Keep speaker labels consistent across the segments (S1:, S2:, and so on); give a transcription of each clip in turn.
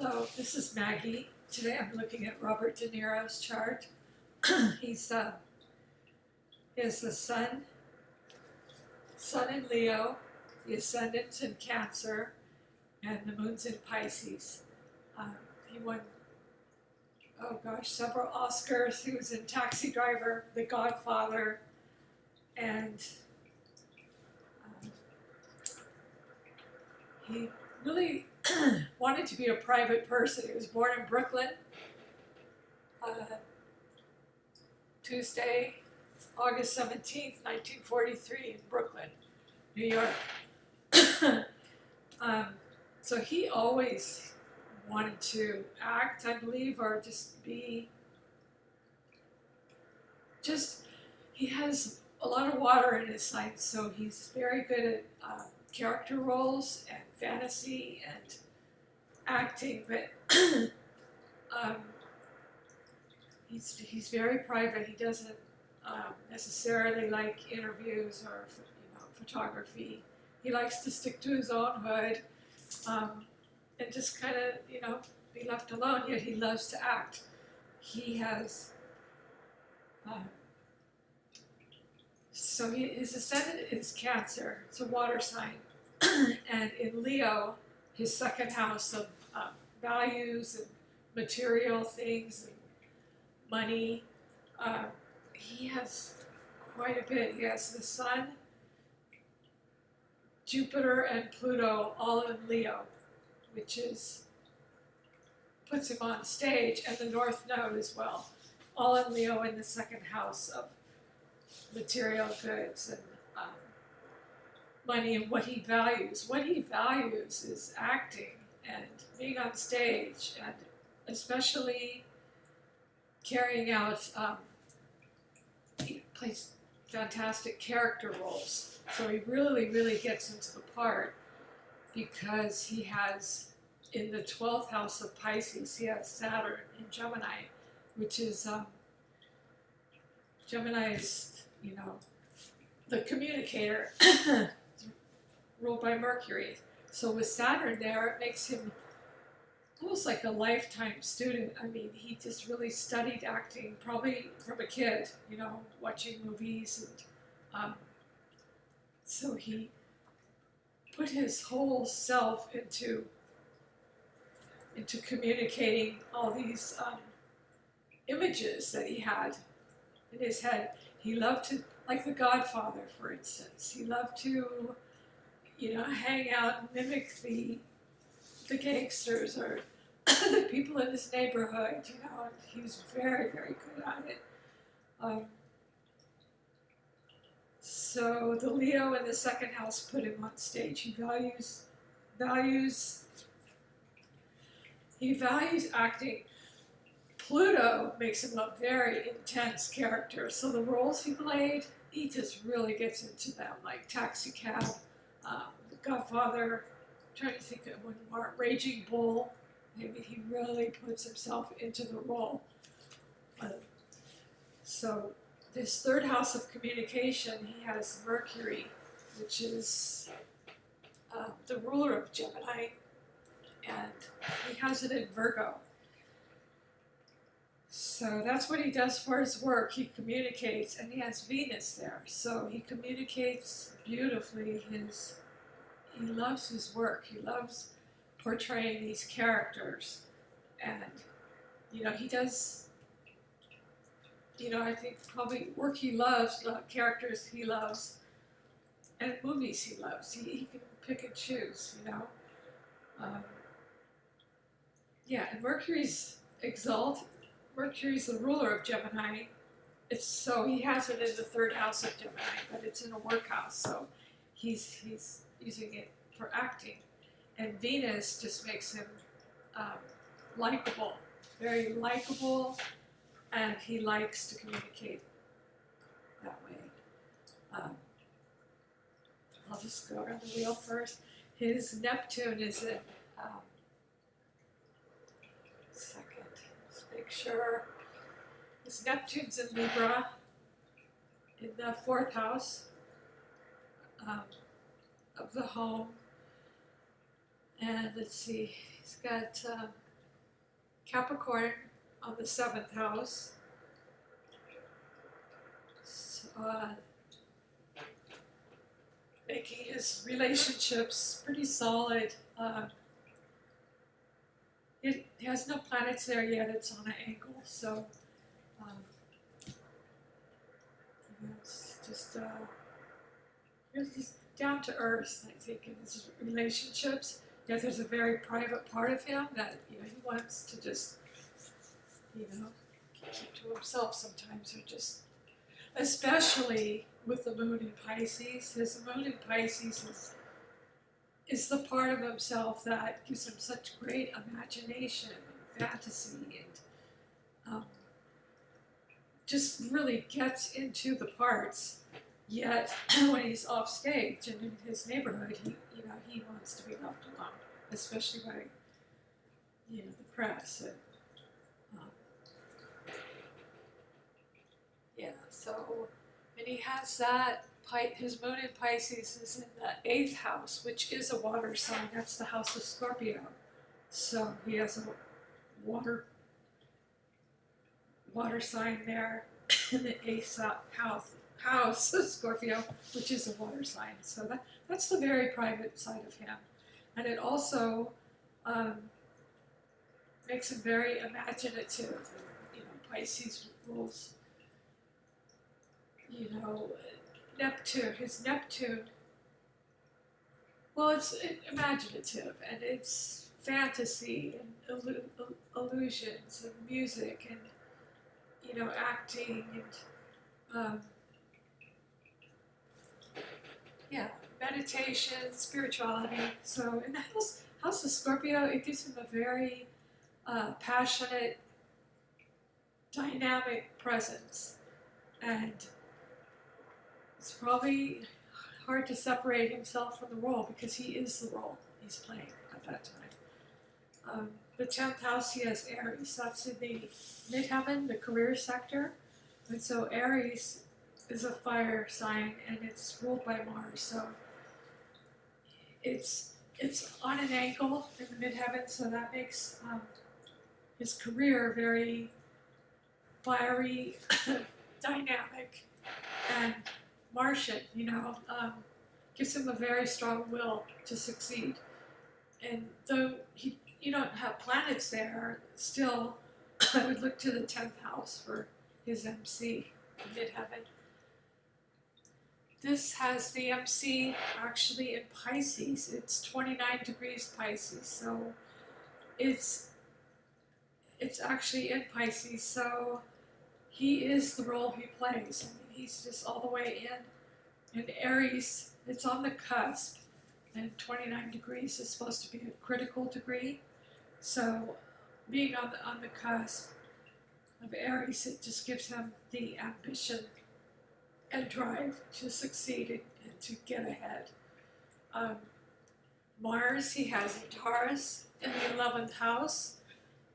S1: Hello, this is Maggie. Today I'm looking at Robert De Niro's chart. He's he has the sun in Leo, the ascendant's in Cancer, and the moon's in Pisces. He won, oh gosh, several Oscars. He was in Taxi Driver, The Godfather, and he really wanted to be a private person. He was born in Brooklyn, Tuesday, August 17th, 1943, in Brooklyn, New York. So he always wanted to act, I believe, or just be, he has a lot of water in his sign, so he's very good at character roles and fantasy and acting, but he's very private. He doesn't necessarily like interviews or photography. He likes to stick to his own hood and just kind of be left alone. Yet he loves to act. He has his ascendant is Cancer. It's a water sign, and in Leo, his second house of values and material things and money. He has quite a bit. He has the Sun, Jupiter, and Pluto all in Leo, which puts him on stage, and the North Node as well, all in Leo in the second house of material goods and money and what he values. What he values is acting and being on stage, and especially carrying out, he plays fantastic character roles. So he really, really gets into the part because he has, in the 12th house of Pisces, he has Saturn in Gemini, which is, Gemini is, the communicator, ruled by Mercury. So with Saturn there, it makes him almost like a lifetime student. I mean, he just really studied acting, probably from a kid, watching movies. And so he put his whole self into communicating all these images that he had in his head. He loved to, like The Godfather, for instance, he loved to, hang out and mimic the gangsters or the people in his neighborhood, and he was very, very good at it. So the Leo in the second house put him on stage. He values acting. Pluto makes him a very intense character. So the roles he played, he just really gets into them, like Taxi Cab, The Godfather. I'm trying to think of one more, Raging Bull. Maybe he really puts himself into the role. So this third house of communication, he has Mercury, which is the ruler of Gemini, and he has it in Virgo. So that's what he does for his work. He communicates, and he has Venus there. So he communicates beautifully. He loves his work. He loves portraying these characters. And, he does, I think probably work he loves, characters he loves, and movies he loves. He can pick and choose, and Mercury's exalted. Mercury's the ruler of Gemini. So he has it in the third house of Gemini, but it's in a work house, so he's using it for acting. And Venus just makes him likable, very likable, and he likes to communicate that way. I'll just go around the wheel first. His Neptune is in make sure. His Neptune's in Libra, in the fourth house of the home. And let's see, he's got Capricorn on the 7th house. So, making his relationships pretty solid. It has no planets there yet, it's on an angle, so it's just he's down to earth, I think, in his relationships. Yeah, there's a very private part of him that he wants to just keep to himself sometimes, or just, especially with the moon in Pisces. His moon in Pisces is the part of himself that gives him such great imagination and fantasy, and just really gets into the parts. Yet when he's off stage and in his neighborhood, he wants to be left alone, especially by the press. And, and he has that. His moon in Pisces is in the 8th house, which is a water sign. That's the house of Scorpio. So he has a water sign there in the 8th house of Scorpio, which is a water sign. So that's the very private side of him. And it also makes him very imaginative. Pisces rules, Neptune, his Neptune, well, it's imaginative, and it's fantasy, and illusions, and music, and, acting, and, meditation, spirituality. So in the house of Scorpio, it gives him a very passionate, dynamic presence, and it's probably hard to separate himself from the role, because he is the role he's playing at that time. The 10th house, he has Aries. That's in the midheaven, the career sector. And so Aries is a fire sign, and it's ruled by Mars. So it's on an angle in the midheaven, so that makes his career very fiery, dynamic, and Martian, gives him a very strong will to succeed. And though you don't have planets there, still I would look to the 10th house for his MC, the midheaven. This has the MC actually in Pisces. It's 29 degrees Pisces, so it's actually in Pisces, so he is the role he plays. He's just all the way in. And Aries, it's on the cusp, and 29 degrees is supposed to be a critical degree. So being on the cusp of Aries, it just gives him the ambition and drive to succeed and to get ahead. Mars, he has in Taurus in the 11th house.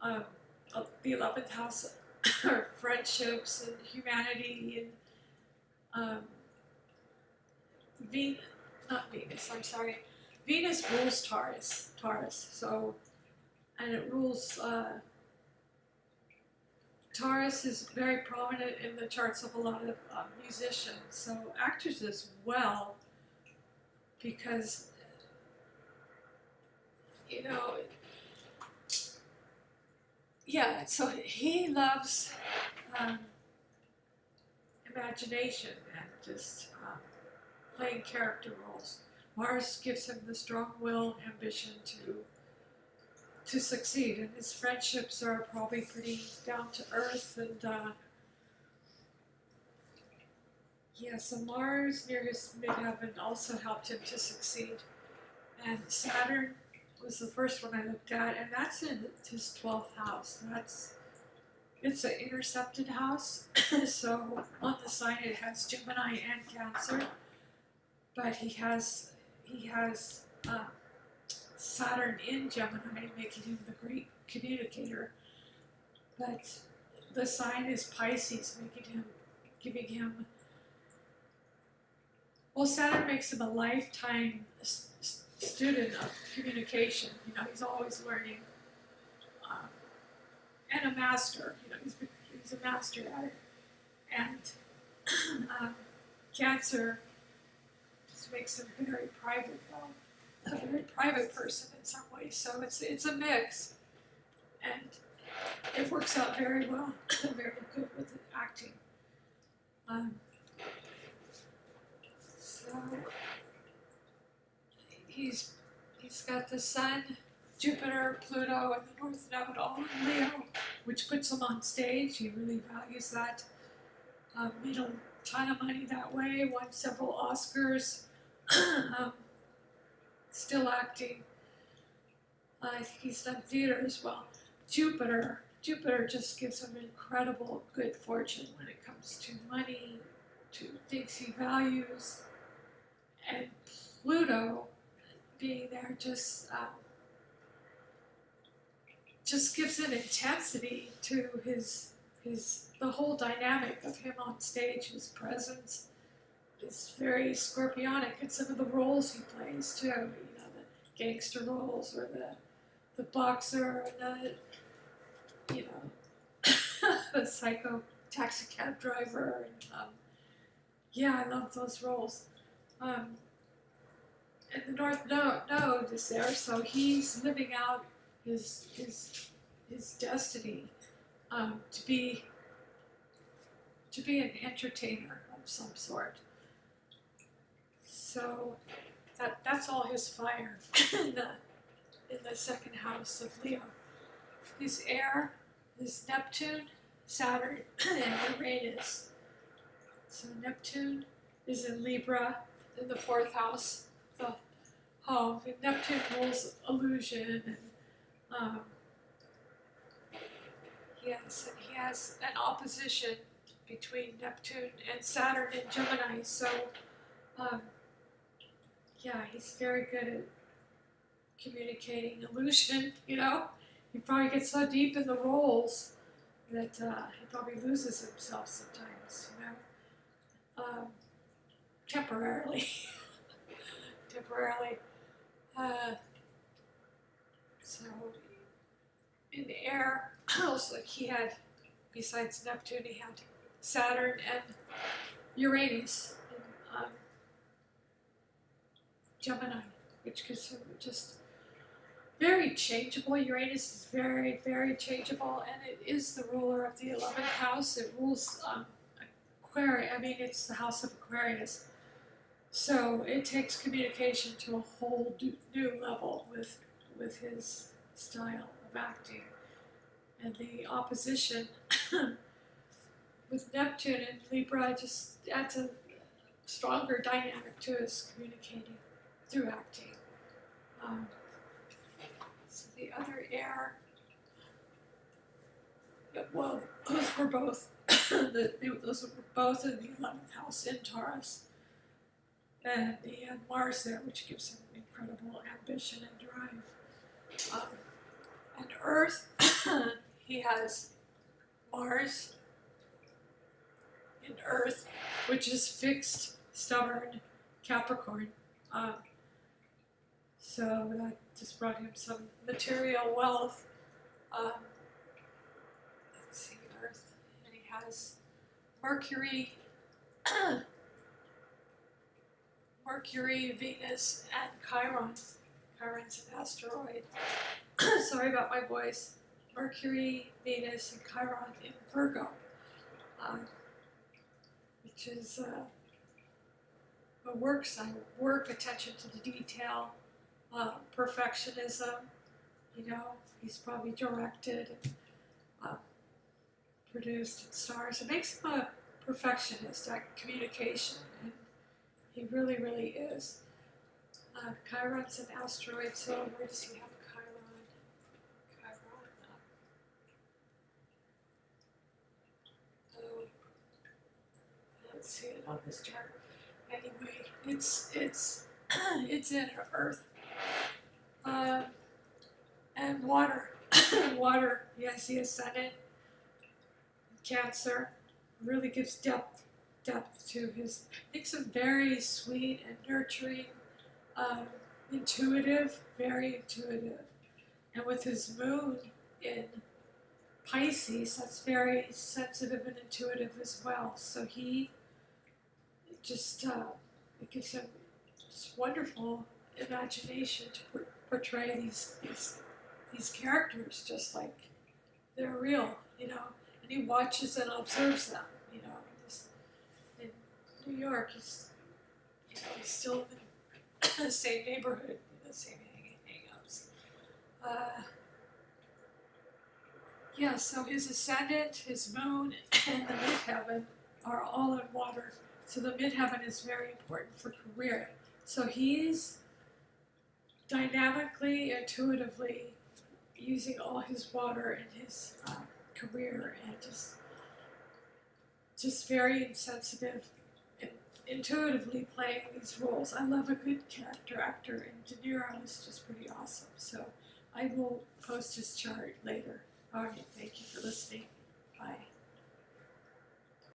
S1: The 11th house are friendships and humanity, and Venus rules Taurus. So, and it rules, Taurus is very prominent in the charts of a lot of musicians, so actors as well, because, so he loves imagination and just playing character roles. Mars gives him the strong will, ambition to succeed, and his friendships are probably pretty down to earth, and so Mars near his midheaven also helped him to succeed. And Saturn was the first one I looked at, and that's in his 12th house. It's an intercepted house, so on the sign it has Gemini and Cancer, but he has Saturn in Gemini, making him the great communicator. But the sign is Pisces, giving him. Well, Saturn makes him a lifetime student of communication. He's always learning. and a master. You know, he's a master at it. And Cancer just makes him very private, though, a very private person in some ways. So it's a mix, and it works out very well, very good with the acting. So he's got the Sun, Jupiter, Pluto, and the North Node all in Leo, which puts him on stage. He really values that. Made a ton of money that way. Won several Oscars. Still acting. I think he's done theater as well. Jupiter just gives him incredible good fortune when it comes to money, to things he values, and Pluto being there just gives an intensity to the whole dynamic of him on stage. His presence is very scorpionic in some of the roles he plays too. You know, the gangster roles, or the boxer, and the psycho taxi cab driver. And, yeah, I love those roles. And the North Node is there, so he's living out his destiny to be an entertainer of some sort. So that's all his fire in the second house of Leo. His air is Neptune, Saturn, and Uranus. So Neptune is in Libra, in the fourth house, the home. And Neptune rules illusion, and he has an opposition between Neptune and Saturn and Gemini. So yeah, he's very good at communicating illusion. You know, he probably gets so deep in the roles that he probably loses himself sometimes. You know, temporarily. So in the air, also he had, besides Neptune, he had Saturn and Uranus in Gemini, which gives him just very changeable. Uranus is very, very changeable, and it is the ruler of the 11th house. It rules Aquarius. I mean, it's the house of Aquarius. So it takes communication to a whole new level with his style of acting. And the opposition with Neptune and Libra just adds a stronger dynamic to his communicating through acting. So the other air, well, those were both those were both in the 11th house in Taurus. And he had Mars there, which gives him incredible ambition and drive. And Earth, he has Mars in Earth, which is fixed, stubborn Capricorn. So that just brought him some material wealth. Let's see, Earth, and he has Mercury, Venus, and Chiron. Chiron's an asteroid. Sorry about my voice. Mercury, Venus, and Chiron in Virgo, which is a work sign. Work, attention to the detail, perfectionism. You know, he's probably directed and produced and stars. It makes him a perfectionist at communication, and he really, really is. Chiron's an asteroid, so where does he have Chiron? Let's see it on this chart. Anyway, it's in Earth. And water. Water, yes, the ascendant. Cancer really gives depth to his, makes him very sweet and nurturing, intuitive, very intuitive. And with his moon in Pisces, that's very sensitive and intuitive as well. So he just, it gives him this wonderful imagination to portray these characters just like they're real, you know. And he watches and observes them, you know. In New York, he's still in the same neighborhood, the same hangouts. Yeah, so his ascendant, his moon, and the midheaven are all in water. So the midheaven is very important for career. So he's dynamically, intuitively using all his water in his career, and just very insensitive and intuitively playing these roles. I love a good character actor, and De Niro is just pretty awesome. So I will post his chart later. All right, thank you for listening. Bye.